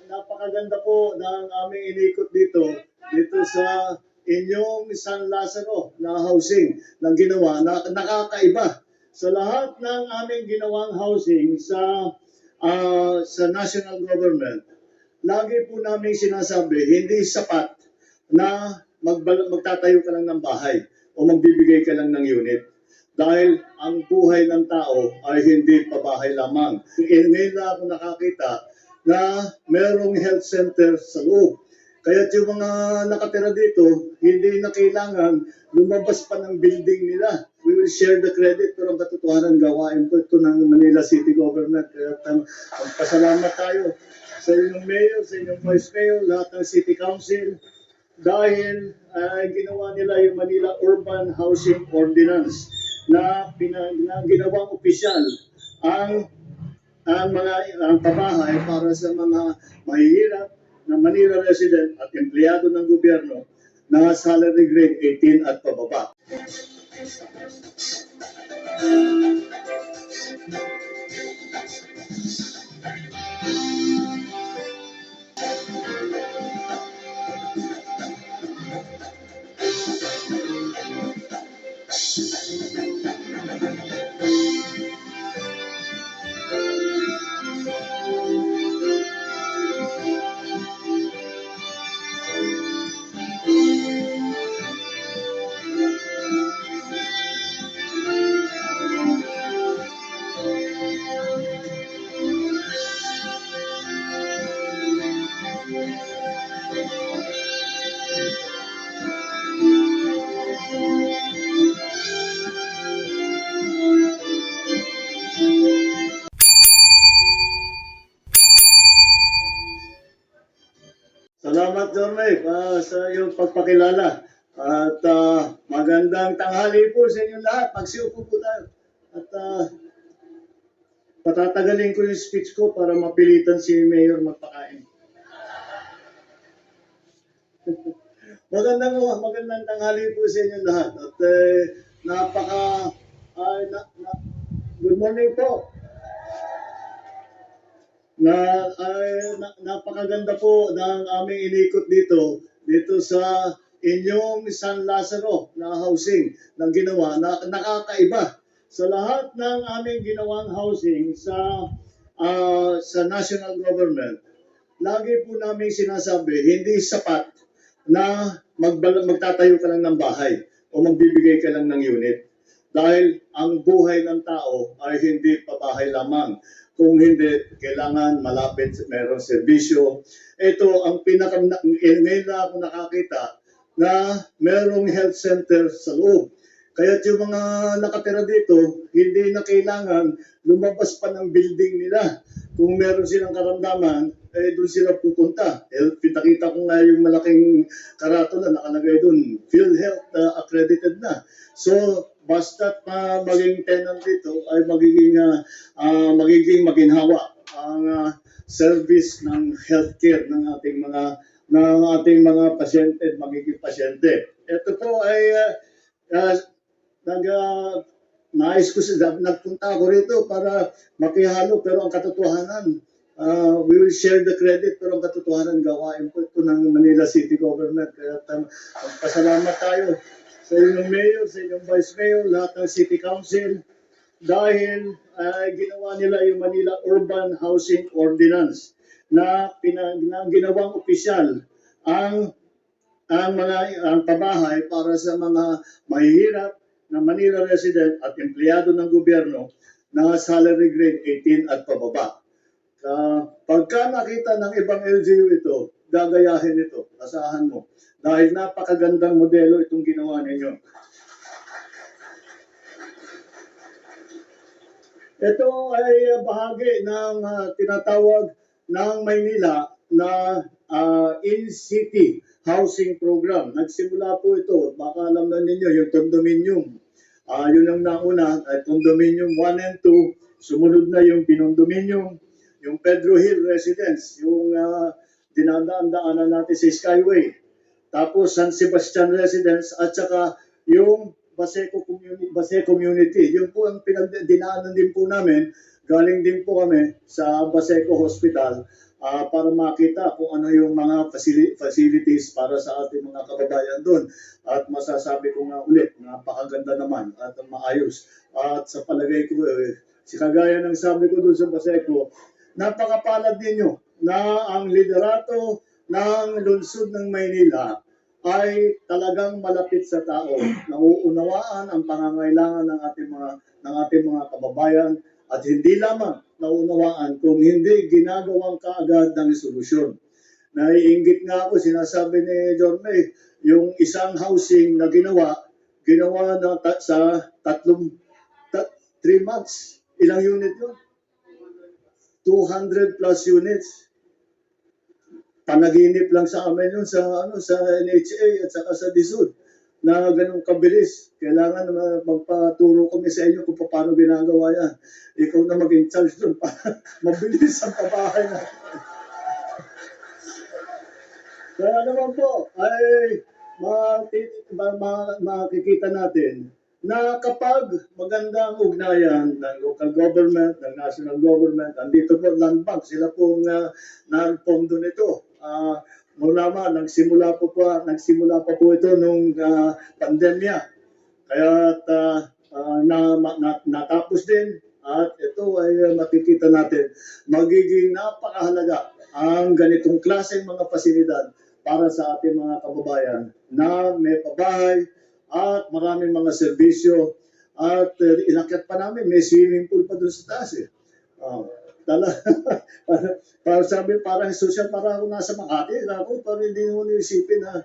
Napakaganda po ng aming inikot dito sa inyong San Lazaro na housing ng ginawa na nakakaiba sa lahat ng aming ginawang housing sa national government. Lagi po namin sinasabi, hindi sapat na magtatayo ka lang ng bahay o magbibigay ka lang ng unit. Dahil ang buhay ng tao ay hindi pabahay lamang. Ngayon na ako nakakita na merong health center sa loob. Kaya yung mga nakatira dito, hindi na kailangan lumabas pa ng building nila. We will share the credit, pero ang katotohanan gawain po ito ng Manila City Government. Kaya pasalamat tayo sa inyong mayor, sa inyong vice mayor, lahat ng city council, dahil ginawa nila yung Manila Urban Housing Ordinance na ginawang opisyal ang pabahay para sa mga mahihirap na Manila resident at empleyado ng gobyerno na salary grade 18 at pababa. Salamat, Jorme, sa iyong pagpakilala. At magandang tanghali po sa inyong lahat. Magsiupo po tayo. At patatagalin ko yung speech ko para mapilitan si Mayor magpakain. Magandang tanghali po sa inyong lahat. At good morning po. Napakaganda po ng aming inikot dito sa inyong San Lazaro na housing ng ginawa na nakakaiba sa lahat ng aming ginawang housing sa national government. Lagi po namin sinasabi, hindi sapat na magtatayo ka lang ng bahay o magbibigay ka lang ng unit. Dahil ang buhay ng tao ay hindi pabahay lamang. Kung hindi, kailangan malapit, mayroong serbisyo. Ito ang ngayon na ako nakakita na mayroong health center sa loob. Kaya yung mga nakatira dito, hindi na kailangan lumabas pa ng building nila. Kung meron silang karamdaman, doon sila pupunta. Pinakita ko nga yung malaking karato na nakalagay doon, PhilHealth accredited na. So, basta't maging tenant dito ay magiging maginhawa ang service ng healthcare ng ating mga pasyente, magiging pasyente. Ito po ay nagpunta ako rito para makihalo, pero ang katotohanan, we will share the credit, pero ang katotohanan gawain po ito ng Manila City Government. Kaya pasalamat tayo sa inyong mayor, sa inyong vice mayor, lahat ng city council, dahil ginawa nila yung Manila Urban Housing Ordinance na ginawang opisyal ang pabahay para sa mga mahihirap na Manila resident at empleyado ng gobyerno na salary grade 18 at pababa. Pagka nakita ng ibang LGU ito, gagayahin ito, asahan mo. Dahil napakagandang modelo itong ginawa ninyo. Ito ay bahagi ng tinatawag ng Maynila na in-city housing program. Nagsimula po ito, baka alam na ninyo, yung condominium. Yun ang nauna, condominium 1 and 2. Sumunod na yung pinondominium, yung Pedro Hill Residence, yung dinadaan-daanan natin sa Skyway. Tapos San Sebastian Residence at saka yung Base Community. Yun po ang dinaanan din po namin. Galing din po kami sa Baseco Hospital para makita kung ano yung mga facilities para sa ating mga kababayan doon. At masasabi ko nga ulit, napakaganda naman at maayos. At sa palagay ko, si kagaya ng sabi ko doon sa Baseco, napakapalad ninyo na ang liderato ng lungsod ng Maynila ay talagang malapit sa tao. Nauunawaan ang pangangailangan ng ating mga kababayan at hindi lamang nauunawaan kung hindi ginagawang kaagad ng solusyon. Naiinggit nga ako, sinasabi ni Jorme, yung isang housing na ginawa na sa 3 months. Ilang unit yun? 200 plus units. Panaginip lang sa amin yun sa NHA at saka sa DSUD na ganun kabilis. Kailangan magpaturo kami sa inyo kung paano ginagawa yan. Ikaw na mag-in charge doon para mabilis ang pabahay natin. Kaya naman po, ay makikita natin na kapag magandang ugnayan ng local government, ng national government, andito po Land Bank, sila pong nagpondo nito. Mula nagsimula pa po ito nung pandemya. Kaya natapos din at ito ay makikita natin magiging napakahalaga ang ganitong klaseng mga pasilidad para sa ating mga kababayan na may pabahay at maraming mga serbisyo at inakyat pa namin, may swimming pool pa doon sa taas eh. Para sabi, parang social, para ako nasa Makati, parang hindi mo naisipin na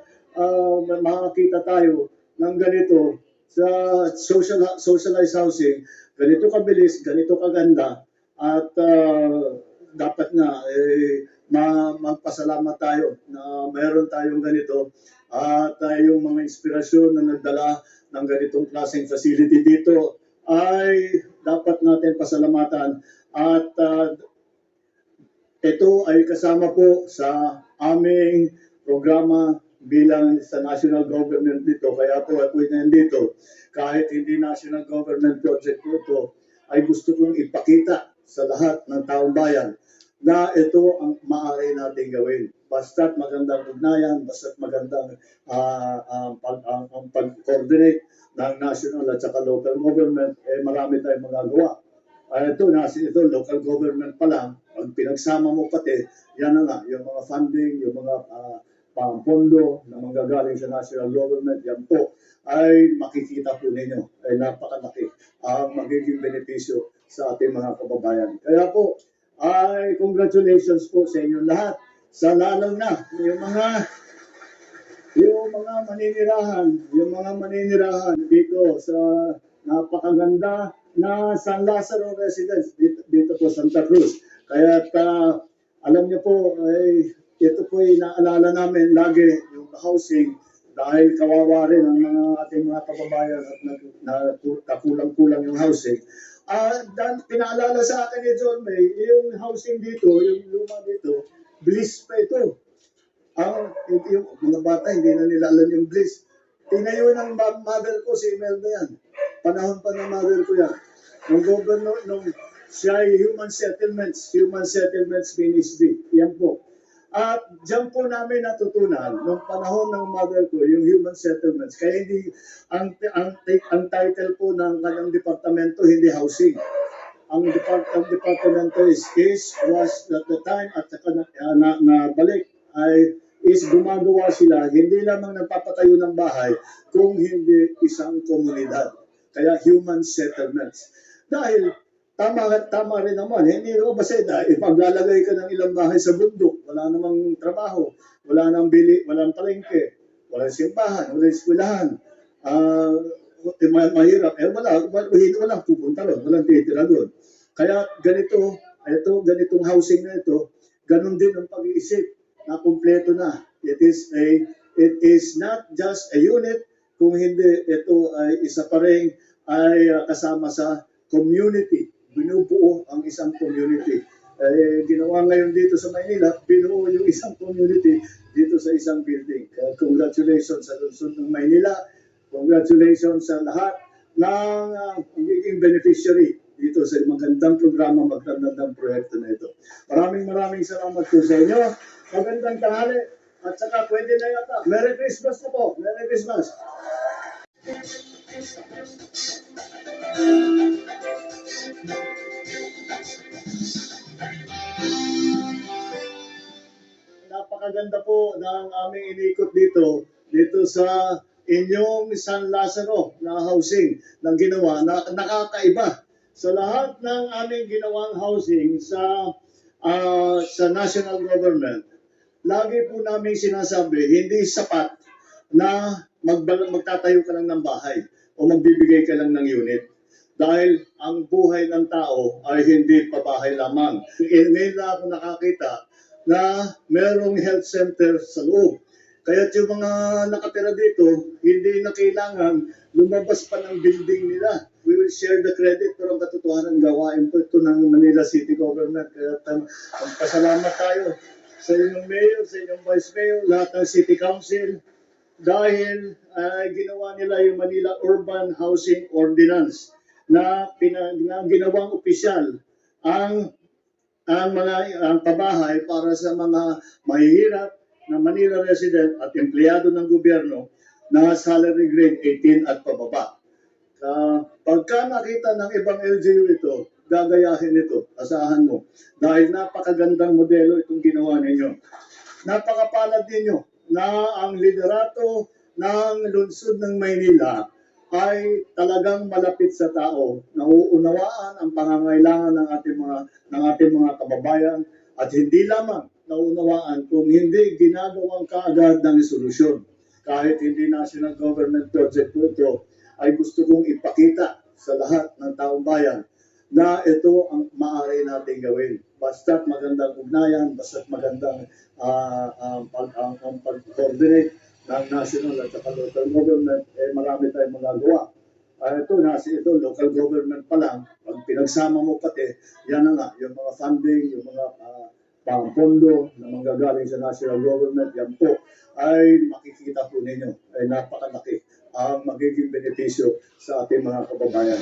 makakita tayo ng ganito sa socialized housing, ganito kabilis, ganito kaganda, at dapat nga magpasalamat tayo na mayroon tayong ganito at yung mga inspirasyon na nagdala ng ganitong klaseng facility dito ay dapat natin pasalamatan at ito ay kasama po sa aming programa bilang sa national government dito. Kaya po ako'y nandito. Kahit hindi national government project po ito, ay gusto kong ipakita sa lahat ng taong bayan na ito ang maaari natin gawin. Basta't magandang ugnayan, basta't magandang ang pag-coordinate ng national at saka local government, marami tayong magagawa. Ito, local government pa lang, pag pinagsama mo pati, yan na nga, yung mga funding, yung mga pondo na manggagaling sa national government, yan po, ay makikita po ninyo, ay napakalaki ang magiging benepisyo sa ating mga kababayan. Kaya po, ay congratulations po sa inyo lahat, sa lalo na yung mga maninirahan dito sa napakaganda na San Lazaro Residence dito po Santa Cruz. Kaya alam niyo po, ito po ay naalala namin lagi yung housing dahil kawawa rin ang ating mga kababayan at kakulang-kulang yung housing. Pinaalala sa akin ni John May, yung housing dito, yung luma dito, bliss pa ito. Yung mga bata, hindi na nila alam yung bliss. Tinayo ng mother ko, si Imelda yan. Panahon pa ng mother ko yan. Nung governor, siya ay Human Settlements Ministry. Yan po. At diyan po namin natutunan, nung panahon ng mother ko, yung Human Settlements. Kaya hindi, ang title po ng kanyang departamento, hindi housing. Ang departamento was at the time at saka nabalik ay is gumagawa sila, hindi lamang nagpapatayo ng bahay, kung hindi isang komunidad. Kaya human settlements. Dahil tama rin naman, hindi mo basta ipaglalagay ka ng ilang bahay sa bundok, wala namang trabaho, wala nang walang palengke, walang simbahan, walang eskwelahan. Mahirap, walang pupunta ron, walang titira doon. Kaya ganitong housing na ito, ganun din ang pag-iisip na kumpleto na. It is not just a unit, kung hindi ito ay isa pa rin ay kasama sa community. Binubuo ang isang community. Ginawa ngayon dito sa Maynila, binuo yung isang community dito sa isang building. Congratulations sa lungsod ng Maynila. Congratulations sa lahat ng magiging beneficiary dito sa magandang programa, magandang proyekto na ito. Maraming salamat po sa inyo. Magandang tanghali. At saka pwede na yata. Merry Christmas na po. Merry Christmas. Napakaganda po ng aming inikot dito sa inyong San Lazaro na housing na ginawa na nakakaiba sa lahat ng aming ginawang housing sa national government. Lagi po namin sinasabi, hindi sapat na magtatayo ka lang ng bahay o magbibigay ka lang ng unit. Dahil ang buhay ng tao ay hindi pabahay lamang. Ngayon na ako nakakita na merong health center sa loob. Kaya yung mga nakatira dito, hindi na kailangan lumabas pa ng building nila. We will share the credit, pero ang katotohanan gawain po ito ng Manila City Government. Kaya magpasalamat tayo sa inyong mayor, sa inyong vice mayor, lahat ng city council, dahil ginawa nila yung Manila Urban Housing Ordinance na ginawang opisyal ang pabahay para sa mga mahihirap na Manila resident at empleyado ng gobyerno na salary grade 18 at pababa. Pagka nakita ng ibang LGU ito, gagayahin ito, asahan mo. Dahil napakagandang modelo itong ginawa ninyo. Napakapalad ninyo na ang liderato ng lungsod ng Maynila ay talagang malapit sa tao, nauunawaan ang pangangailangan ng ating mga kababayan at hindi lamang nauunawaan kung hindi ginagawang kaagad ng solusyon. Kahit hindi national government project po ito, ay gusto kong ipakita sa lahat ng taong bayan na ito ang maaari natin gawin. Basta't magandang ugnayan, basta't magandang pag-coordinate ng national at saka local government, marami tayong magagawa. Ito, local government pa lang, pag pinagsama mo pati, yan na nga, yung mga funding, yung mga pondo na manggagaling sa national government, yan po, ay makikita po ninyo, ay napakalaki ang magiging benepisyo sa ating mga kababayan.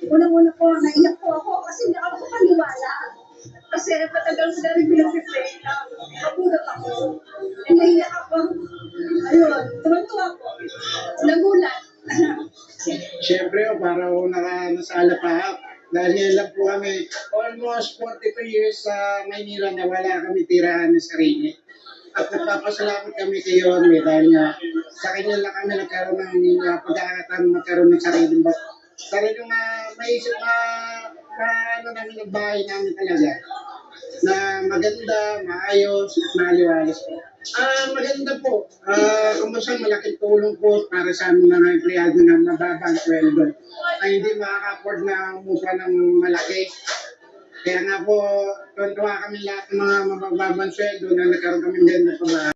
Unang-una po, naiyak po ako kasi hindi ako makapaniwala. Kasi matagal ko na rin pinag-pray na magulat ako. Naiyak ako. Ayun, tuwan-tuwa po. Nagulat. Siyempre, parang nasala pa. Dahil ngayon lang po kami, almost 42 years sa Maynila na wala kami tirahan ng sarili. At nagpapasalamat kami kay Yorme dahil nga sa kanya lang kami nagkaroon ng pagkakataon magkaroon ng sariling maisip ano namin ang bahay namin talaga na maganda, maayos, at maliwalas po. Maganda po. Kumusta malaking tulong po para sa aming mga empleyado na mababang sweldo ay hindi makaka-afford na umupa ng malaki. Kaya nga po, tuntua kami lahat ng mga mababang sweldo na nagkaroon kami din ng pamahal.